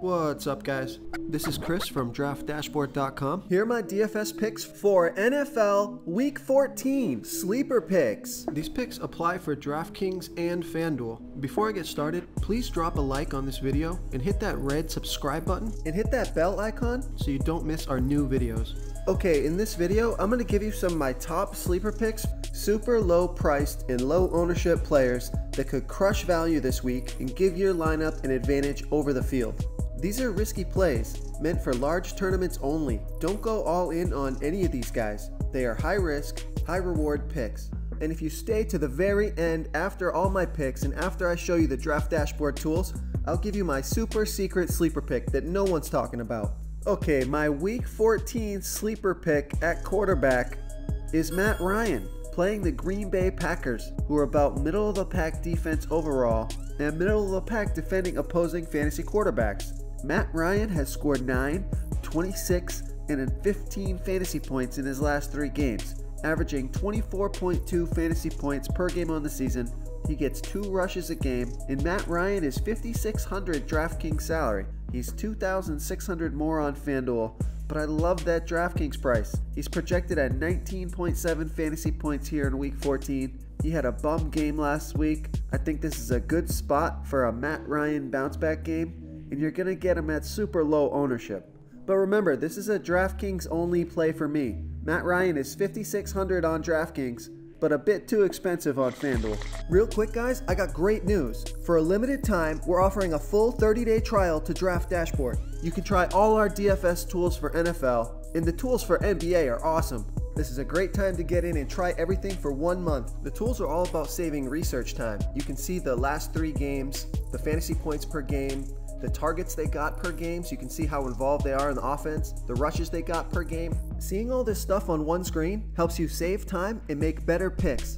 What's up, guys? This is Chris from DraftDashboard.com. Here are my DFS picks for NFL Week 14 Sleeper Picks. These picks apply for DraftKings and FanDuel. Before I get started, please drop a like on this video and hit that red subscribe button and hit that bell icon so you don't miss our new videos. Okay, in this video, I'm going to give you some of my top sleeper picks, super low priced and low ownership players that could crush value this week and give your lineup an advantage over the field. These are risky plays, meant for large tournaments only. Don't go all in on any of these guys. They are high risk, high reward picks. And if you stay to the very end after all my picks and after I show you the Draft Dashboard tools, I'll give you my super secret sleeper pick that no one's talking about. Okay, my Week 14 sleeper pick at quarterback is Matt Ryan, playing the Green Bay Packers, who are about middle of the pack defense overall and middle of the pack defending opposing fantasy quarterbacks. Matt Ryan has scored 9, 26, and 15 fantasy points in his last 3 games, averaging 24.2 fantasy points per game on the season. He gets 2 rushes a game, and Matt Ryan is $5,600 DraftKings salary. He's $2,600 more on FanDuel, but I love that DraftKings price. He's projected at 19.7 fantasy points here in Week 14. He had a bum game last week. I think this is a good spot for a Matt Ryan bounce back game, and you're going to get him at super low ownership. But remember, this is a DraftKings only play for me. Matt Ryan is $5,600 on DraftKings, but a bit too expensive on FanDuel. Real quick, guys, I got great news. For a limited time, we're offering a full 30-day trial to Draft Dashboard. You can try all our DFS tools for NFL, and the tools for NBA are awesome. This is a great time to get in and try everything for 1 month. The tools are all about saving research time. You can see the last 3 games, the fantasy points per game, the targets they got per game, so you can see how involved they are in the offense, the rushes they got per game. Seeing all this stuff on one screen helps you save time and make better picks.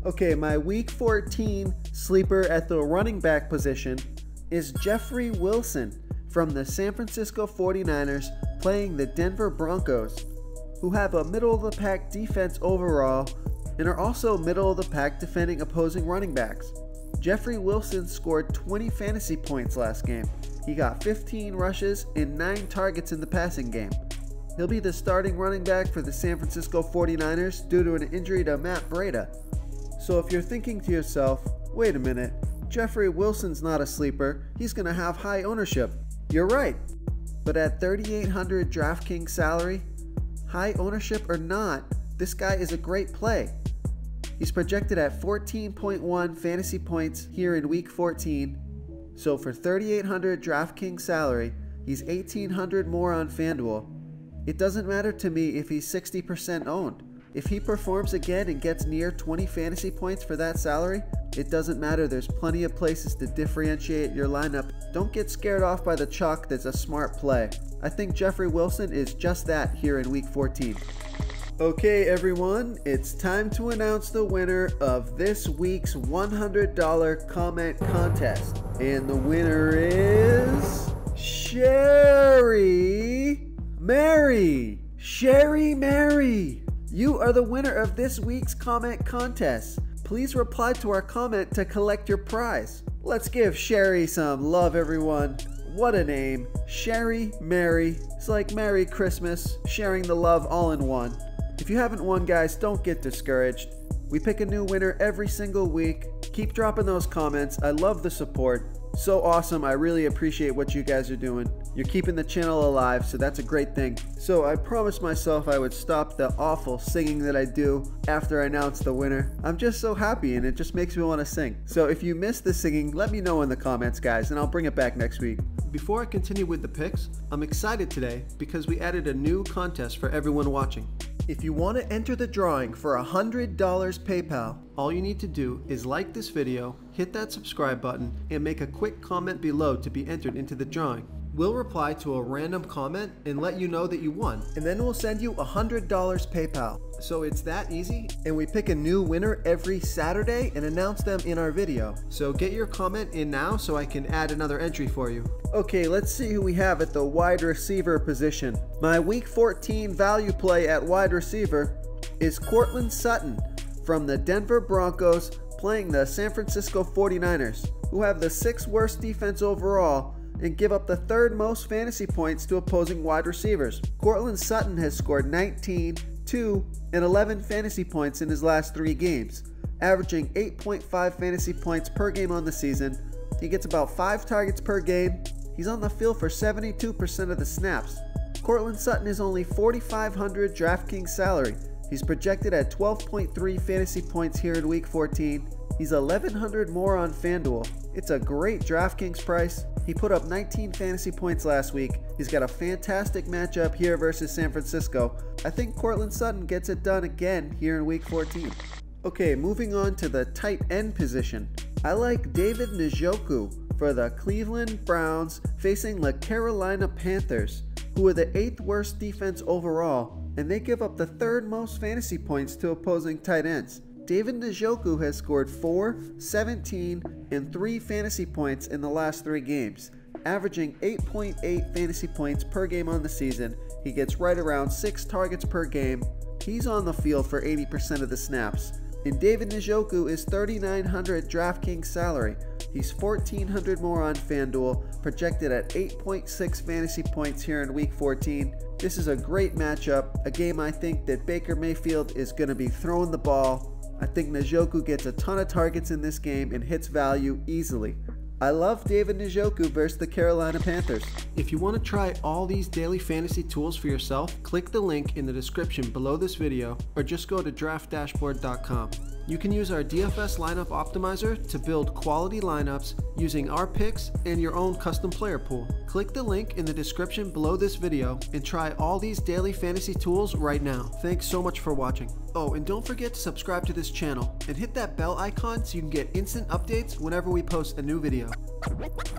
Okay, my Week 14 sleeper at the running back position is Jeffrey Wilson from the San Francisco 49ers playing the Denver Broncos, who have a middle-of-the-pack defense overall and are also middle-of-the-pack defending opposing running backs. Jeffrey Wilson scored 20 fantasy points last game. He got 15 rushes and 9 targets in the passing game. He'll be the starting running back for the San Francisco 49ers due to an injury to Matt Breida. So if you're thinking to yourself, wait a minute, Jeffrey Wilson's not a sleeper, he's going to have high ownership. You're right, but at $3,800 DraftKings salary, high ownership or not, this guy is a great play. He's projected at 14.1 fantasy points here in Week 14, so for $3,800 DraftKings salary, he's $1,800 more on FanDuel. It doesn't matter to me if he's 60% owned. If he performs again and gets near 20 fantasy points for that salary, it doesn't matter. There's plenty of places to differentiate your lineup. Don't get scared off by the chalk. That's a smart play. I think Jeffrey Wilson is just that here in Week 14. Okay, everyone, it's time to announce the winner of this week's $100 comment contest. And the winner is Sherry Mary. Sherry Mary, you are the winner of this week's comment contest. Please reply to our comment to collect your prize. Let's give Sherry some love, everyone. What a name, Sherry Mary. It's like Merry Christmas, sharing the love all in one. If you haven't won, guys, don't get discouraged. We pick a new winner every single week. Keep dropping those comments. I love the support. So awesome. I really appreciate what you guys are doing. You're keeping the channel alive, so that's a great thing. So I promised myself I would stop the awful singing that I do after I announce the winner. I'm just so happy and it just makes me want to sing. So if you missed the singing, let me know in the comments, guys, and I'll bring it back next week. Before I continue with the picks, I'm excited today because we added a new contest for everyone watching. If you want to enter the drawing for $100 PayPal, all you need to do is like this video, hit that subscribe button, and make a quick comment below to be entered into the drawing. We'll reply to a random comment and let you know that you won, and then we'll send you $100 PayPal. So it's that easy, and we pick a new winner every Saturday and announce them in our video. So get your comment in now so I can add another entry for you. Okay, let's see who we have at the wide receiver position. My Week 14 value play at wide receiver is Courtland Sutton from the Denver Broncos playing the San Francisco 49ers, who have the 6th worst defense overall and give up the third most fantasy points to opposing wide receivers. Courtland Sutton has scored 19, 2, and 11 fantasy points in his last 3 games, averaging 8.5 fantasy points per game on the season. He gets about 5 targets per game. He's on the field for 72% of the snaps. Courtland Sutton is only $4,500 DraftKings salary. He's projected at 12.3 fantasy points here in Week 14. He's $1,100 more on FanDuel. It's a great DraftKings price. He put up 19 fantasy points last week. He's got a fantastic matchup here versus San Francisco. I think Courtland Sutton gets it done again here in Week 14. Okay, moving on to the tight end position. I like David Njoku for the Cleveland Browns facing the Carolina Panthers, who are the 8th worst defense overall, and they give up the 3rd most fantasy points to opposing tight ends. David Njoku has scored 4, 17, and 3 fantasy points in the last 3 games, averaging 8.8 fantasy points per game on the season. He gets right around 6 targets per game. He's on the field for 80% of the snaps. And David Njoku is $3,900 DraftKings salary. He's $1,400 more on FanDuel, projected at 8.6 fantasy points here in Week 14. This is a great matchup, a game I think that Baker Mayfield is going to be throwing the ball. I think Njoku gets a ton of targets in this game and hits value easily. I love David Njoku versus the Carolina Panthers. If you want to try all these daily fantasy tools for yourself, click the link in the description below this video or just go to draftdashboard.com. You can use our DFS lineup optimizer to build quality lineups using our picks and your own custom player pool. Click the link in the description below this video and try all these daily fantasy tools right now. Thanks so much for watching. Oh, and don't forget to subscribe to this channel and hit that bell icon so you can get instant updates whenever we post a new video.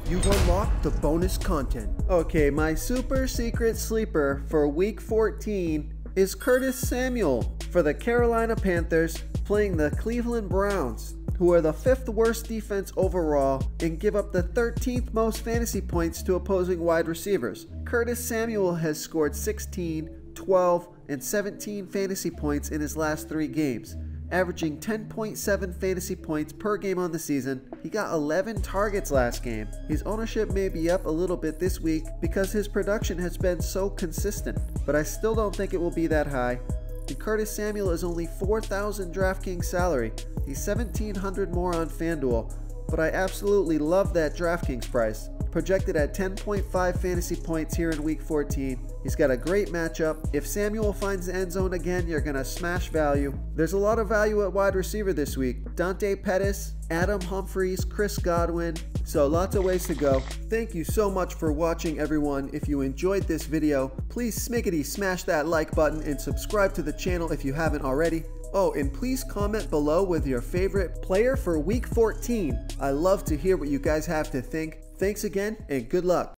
You've unlocked the bonus content. Okay, my super secret sleeper for Week 14 is Curtis Samuel for the Carolina Panthers playing the Cleveland Browns, who are the 5th worst defense overall and give up the 13th most fantasy points to opposing wide receivers. Curtis Samuel has scored 16, 12, and 17 fantasy points in his last 3 games, averaging 10.7 fantasy points per game on the season. He got 11 targets last game. His ownership may be up a little bit this week because his production has been so consistent, but I still don't think it will be that high. And Curtis Samuel is only $4,000 DraftKings salary. He's $1,700 more on FanDuel, but I absolutely love that DraftKings price. Projected at 10.5 fantasy points here in Week 14. He's got a great matchup. If Samuel finds the end zone again, you're going to smash value. There's a lot of value at wide receiver this week. Dante Pettis, Adam Humphries, Chris Godwin. So lots of ways to go. Thank you so much for watching, everyone. If you enjoyed this video, please smiggity smash that like button and subscribe to the channel if you haven't already. Oh, and please comment below with your favorite player for Week 14. I love to hear what you guys have to think. Thanks again, and good luck.